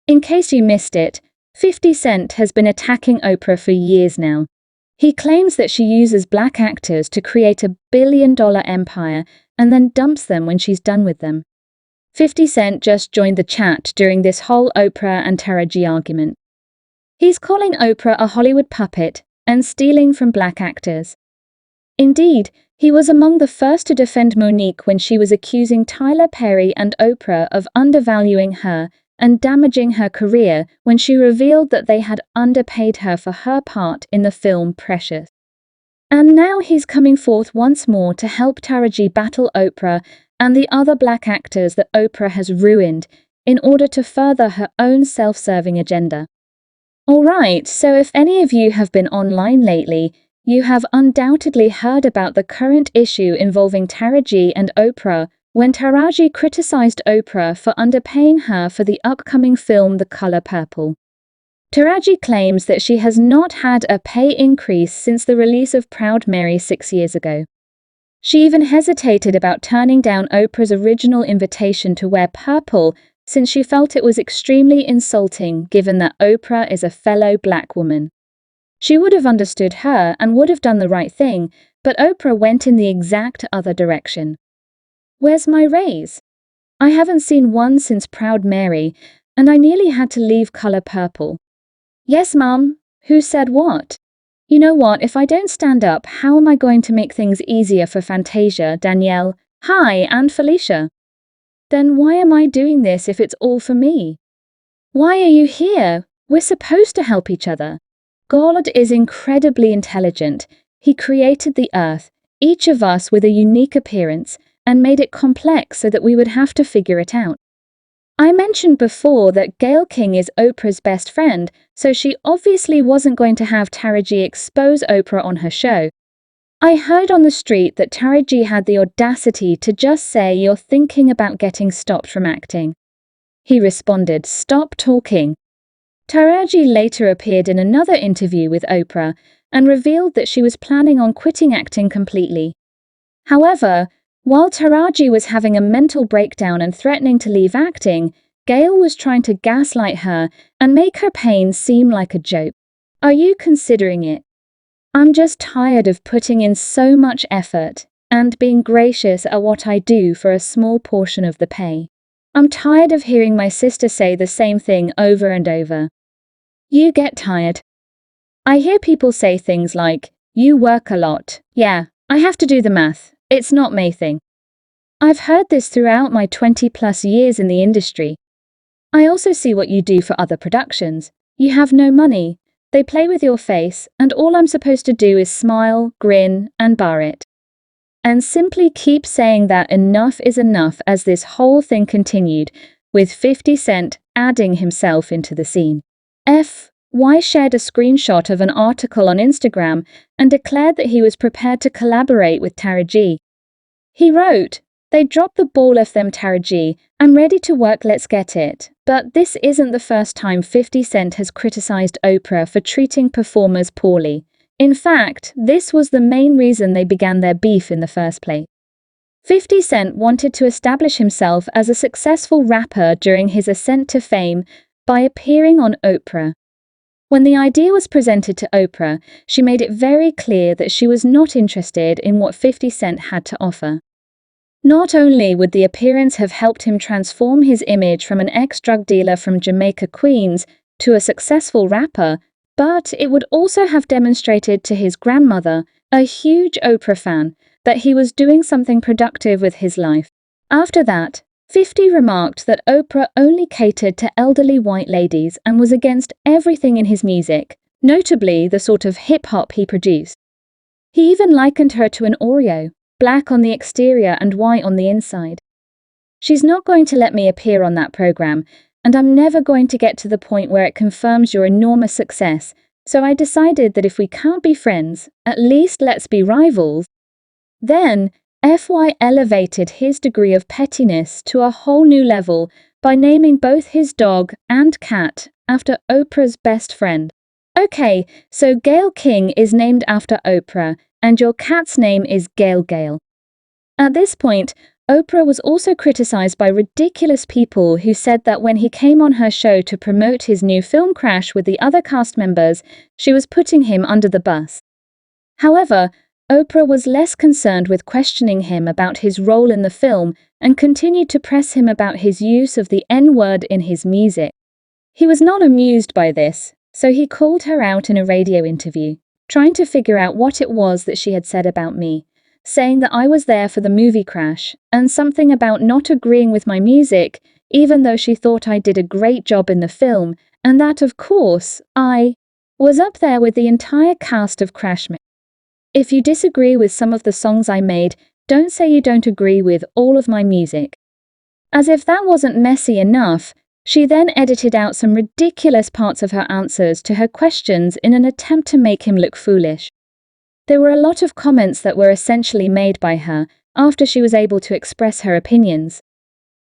In case you missed it, 50 Cent has been attacking Oprah for years now. He claims that she uses black actors to create a billion-dollar empire and then dumps them when she's done with them. 50 Cent just joined the chat during this whole Oprah and Taraji argument. He's calling Oprah a Hollywood puppet and stealing from black actors. Indeed, he was among the first to defend Monique when she was accusing Tyler Perry and Oprah of undervaluing her and damaging her career when she revealed that they had underpaid her for her part in the film Precious. And now he's coming forth once more to help Taraji battle Oprah and the other black actors that Oprah has ruined in order to further her own self-serving agenda. Alright, so if any of you have been online lately, you have undoubtedly heard about the current issue involving Taraji and Oprah when Taraji criticized Oprah for underpaying her for the upcoming film The Color Purple. Taraji claims that she has not had a pay increase since the release of Proud Mary 6 years ago. She even hesitated about turning down Oprah's original invitation to wear purple since she felt it was extremely insulting given that Oprah is a fellow black woman. She would have understood her and would have done the right thing, but Oprah went in the exact other direction. Where's my raise? I haven't seen one since Proud Mary, and I nearly had to leave Color Purple. Yes, Mum. Who said what? You know what, if I don't stand up, how am I going to make things easier for Fantasia, Danielle, Hi, and Felicia? Then why am I doing this if it's all for me? Why are you here? We're supposed to help each other. God is incredibly intelligent. He created the earth, each of us with a unique appearance, and made it complex so that we would have to figure it out. I mentioned before that Gail King is Oprah's best friend, so she obviously wasn't going to have Taraji expose Oprah on her show. I heard on the street that Taraji had the audacity to just say you're thinking about getting stopped from acting. He responded, "Stop talking." Taraji later appeared in another interview with Oprah and revealed that she was planning on quitting acting completely. However, while Taraji was having a mental breakdown and threatening to leave acting, Gail was trying to gaslight her and make her pain seem like a joke. Are you considering it? I'm just tired of putting in so much effort and being gracious at what I do for a small portion of the pay. I'm tired of hearing my sister say the same thing over and over. You get tired. I hear people say things like, you work a lot. Yeah, I have to do the math. It's not my thing. I've heard this throughout my 20+ years in the industry. I also see what you do for other productions. You have no money. They play with your face, and all I'm supposed to do is smile, grin, and bar it. And simply keep saying that enough is enough as this whole thing continued, with 50 Cent adding himself into the scene. FY shared a screenshot of an article on Instagram and declared that he was prepared to collaborate with Taraji. He wrote, "They dropped the ball off them, Taraji. I'm ready to work, let's get it." But this isn't the first time 50 Cent has criticized Oprah for treating performers poorly. In fact, this was the main reason they began their beef in the first place. 50 Cent wanted to establish himself as a successful rapper during his ascent to fame by appearing on Oprah. When the idea was presented to Oprah, she made it very clear that she was not interested in what 50 Cent had to offer. Not only would the appearance have helped him transform his image from an ex-drug dealer from Jamaica, Queens, to a successful rapper, but it would also have demonstrated to his grandmother, a huge Oprah fan, that he was doing something productive with his life. After that, 50 remarked that Oprah only catered to elderly white ladies and was against everything in his music, notably the sort of hip-hop he produced. He even likened her to an Oreo, black on the exterior and white on the inside. She's not going to let me appear on that program, and I'm never going to get to the point where it confirms your enormous success, so I decided that if we can't be friends, at least let's be rivals. Then, FY elevated his degree of pettiness to a whole new level by naming both his dog and cat after Oprah's best friend. Okay, so Gail King is named after Oprah, and your cat's name is Gail. At this point, Oprah was also criticized by ridiculous people who said that when he came on her show to promote his new film Crash with the other cast members, she was putting him under the bus. However, Oprah was less concerned with questioning him about his role in the film and continued to press him about his use of the N-word in his music. He was not amused by this, so he called her out in a radio interview, trying to figure out what it was that she had said about me, saying that I was there for the movie Crash, and something about not agreeing with my music, even though she thought I did a great job in the film, and that, of course, I was up there with the entire cast of Crash. If you disagree with some of the songs I made, don't say you don't agree with all of my music. As if that wasn't messy enough, she then edited out some ridiculous parts of her answers to her questions in an attempt to make him look foolish. There were a lot of comments that were essentially made by her after she was able to express her opinions.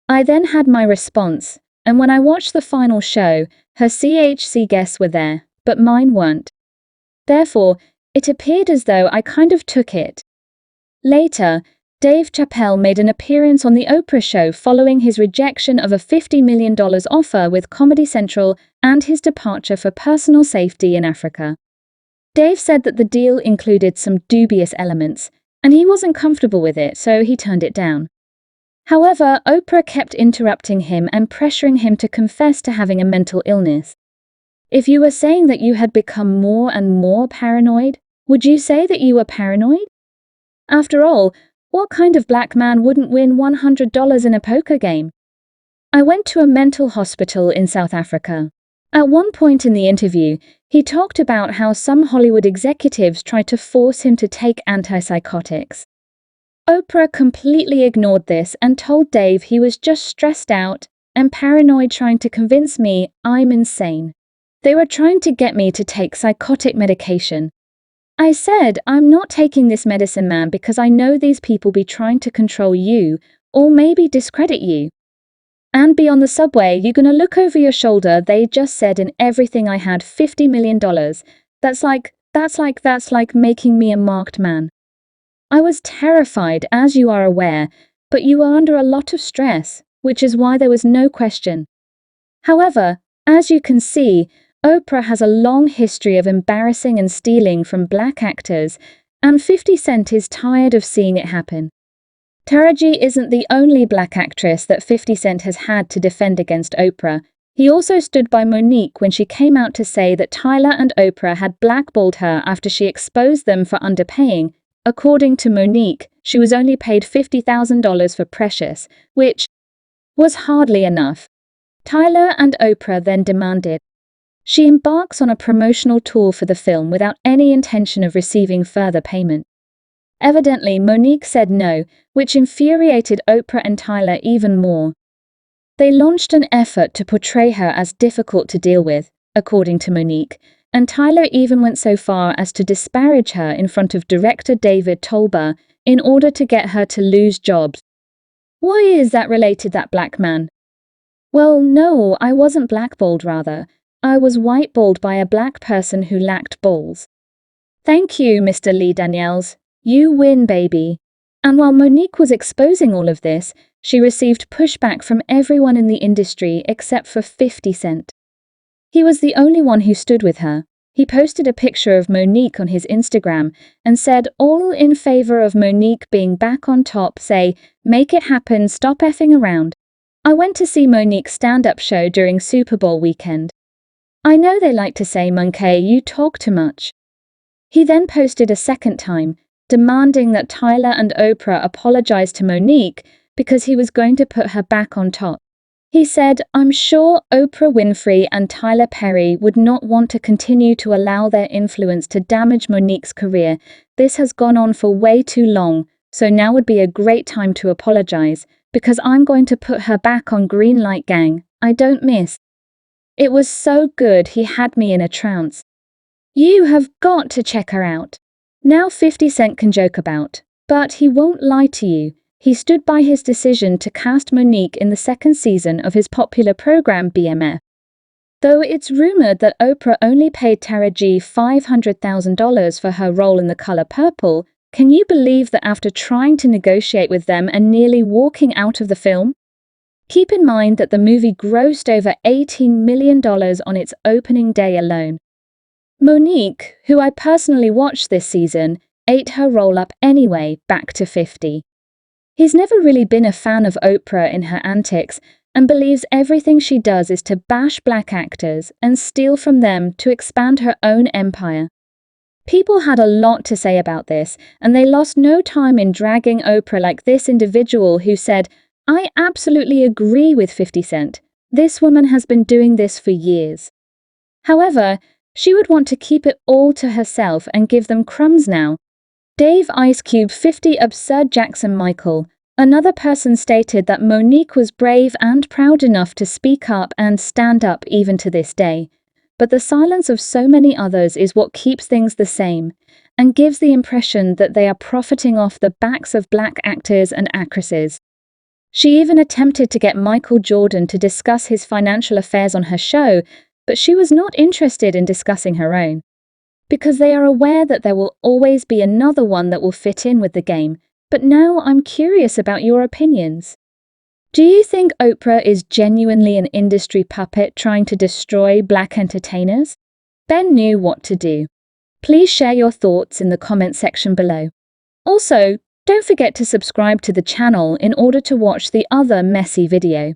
I then had my response, and when I watched the final show, her CHC guests were there, but mine weren't. Therefore, it appeared as though I kind of took it. Later, Dave Chapelle made an appearance on The Oprah Show following his rejection of a $50 million offer with Comedy Central and his departure for personal safety in Africa. Dave said that the deal included some dubious elements, and he wasn't comfortable with it, so he turned it down. However, Oprah kept interrupting him and pressuring him to confess to having a mental illness. If you were saying that you had become more and more paranoid, would you say that you were paranoid? After all, what kind of black man wouldn't win $100 in a poker game? I went to a mental hospital in South Africa. At one point in the interview, he talked about how some Hollywood executives tried to force him to take antipsychotics. Oprah completely ignored this and told Dave he was just stressed out and paranoid, trying to convince me I'm insane. They were trying to get me to take psychotic medication. I said, I'm not taking this medicine, man, because I know these people be trying to control you, or maybe discredit you. And be on the subway, you're gonna look over your shoulder, they just said in everything I had $50 million. That's like making me a marked man. I was terrified, as you are aware, but you were under a lot of stress, which is why there was no question. However, as you can see, Oprah has a long history of embarrassing and stealing from black actors, and 50 Cent is tired of seeing it happen. Taraji isn't the only black actress that 50 Cent has had to defend against Oprah. He also stood by Monique when she came out to say that Tyler and Oprah had blackballed her after she exposed them for underpaying. According to Monique, she was only paid $50,000 for Precious, which was hardly enough. Tyler and Oprah then demanded she embarks on a promotional tour for the film without any intention of receiving further payment. Evidently, Monique said no, which infuriated Oprah and Tyler even more. They launched an effort to portray her as difficult to deal with, according to Monique, and Tyler even went so far as to disparage her in front of director David Tolber in order to get her to lose jobs. Why is that related, that black man? Well, no, I wasn't blackballed, rather. I was whiteballed by a black person who lacked balls. Thank you, Mr. Lee Daniels. You win, baby. And while Monique was exposing all of this, she received pushback from everyone in the industry except for 50 Cent. He was the only one who stood with her. He posted a picture of Monique on his Instagram and said, all in favor of Monique being back on top, say, make it happen, stop effing around. I went to see Monique's stand-up show during Super Bowl weekend. I know they like to say, Monkey, you talk too much. He then posted a second time, demanding that Tyler and Oprah apologize to Monique because he was going to put her back on top. He said, I'm sure Oprah Winfrey and Tyler Perry would not want to continue to allow their influence to damage Monique's career. This has gone on for way too long, so now would be a great time to apologize, because I'm going to put her back on Green Light Gang. I don't miss. It was so good he had me in a trance. You have got to check her out. Now 50 Cent can joke about, but he won't lie to you. He stood by his decision to cast Monique in the second season of his popular program BMF. Though it's rumored that Oprah only paid Taraji $500,000 for her role in The Color Purple, Can you believe that after trying to negotiate with them and nearly walking out of the film? Keep in mind that the movie grossed over $18 million on its opening day alone. Monique, who I personally watched this season, ate her roll up anyway, back to 50. He's never really been a fan of Oprah in her antics and believes everything she does is to bash black actors and steal from them to expand her own empire. People had a lot to say about this, and they lost no time in dragging Oprah like this individual who said, "I absolutely agree with 50 Cent. This woman has been doing this for years." However, she would want to keep it all to herself and give them crumbs now. Dave Ice Cube 50 Absurd Jackson Michael, another person, stated that Monique was brave and proud enough to speak up and stand up even to this day. But the silence of so many others is what keeps things the same and gives the impression that they are profiting off the backs of black actors and actresses. She even attempted to get Michael Jordan to discuss his financial affairs on her show, but she was not interested in discussing her own. Because they are aware that there will always be another one that will fit in with the game. But now I'm curious about your opinions. Do you think Oprah is genuinely an industry puppet trying to destroy black entertainers? Ben knew what to do. Please share your thoughts in the comment section below. Also, don't forget to subscribe to the channel in order to watch the other messy video.